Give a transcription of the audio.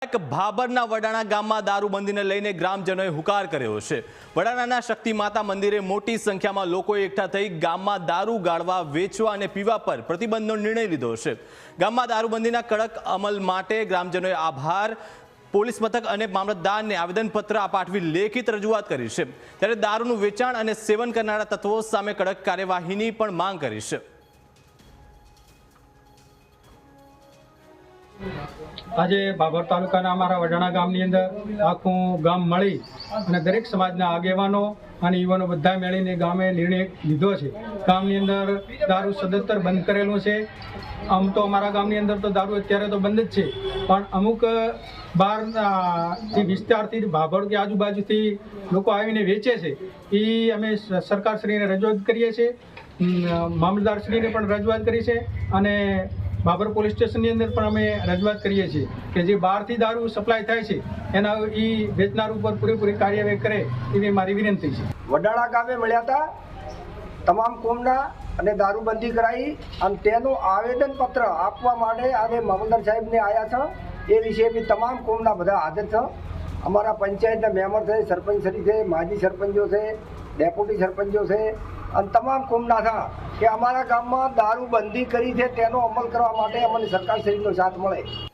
કડક ભાબરના વડાણા ગામમાં દારૂબંધીને લઈને ગ્રામજનોએ હુકાર કર્યો છે। વડાણાના શક્તિ માતા મંદિરે મોટી સંખ્યામાં લોકો એકઠા થઈ ગામમાં દારૂ ગાળવા, વેચવા અને પીવા પર પ્રતિબંધનો નિર્ણય લીધો છે। ગામમાં દારૂબંધીના કડક અમલ માટે ગ્રામજનોએ આભાર પોલીસ મથક અને મામલતદારને આવેદનપત્ર પાઠવી લેખિત રજૂઆત કરી છે। ત્યારે દારૂનું વેચાણ અને સેવન કરનારા તત્વો સામે કડક કાર્યવાહીની પણ માંગ કરી છે। आज बाबर तालुकाना अमारा वडाणा गामनी अंदर आखू गाम मळी अने दरेक समाजना आगेवानो अने युवानो बधा मेळीने गामे निर्णय लीधो छे। गामनी अंदर दारू सदंतर बंध करेलो छे। आम तो अमारा गामनी अंदर तो दारू अत्यारे तो बंध ज छे, पण अमुक बार थी विस्तारथी बाबर के आजुबाजुथी लोको आवीने वेचे छे। ई अमे सरकारश्रीने रजूआत करीए छे, मामलतदारश्रीने पण रजूआत करी छे अने बाबर पोलीस स्टेशन ની અંદર પણ અમે રજૂઆત કરીએ છીએ કે જે બહારથી દારૂ સપ્લાય થાય છે એના એ વેચનાર ઉપર પૂરેપૂરી કાર્યવાહી કરે એવી મારી વિનંતી છે। વડાણા ગામે મળ્યા હતા તમામ કોમના અને દારૂબંધી કરાઈ અને તેનું આવેદનપત્ર આપવા માટે આજે મામલતદાર સાહેબને આવ્યા છે। એ વિશે બી તમામ કોમના બધા હાજર છે। અમારા પંચાયતના મેમ્બર છે, સરપંચ શ્રી છે, માજી સરપંચો છે, ડેપ્યુટી સરપંચો છે અને તમામ કોમના था કે અમારા ગામમાં દારૂબંધી કરી છે તેનો અમલ કરવા માટે અમને સરકારશ્રીનો સાથ મળે।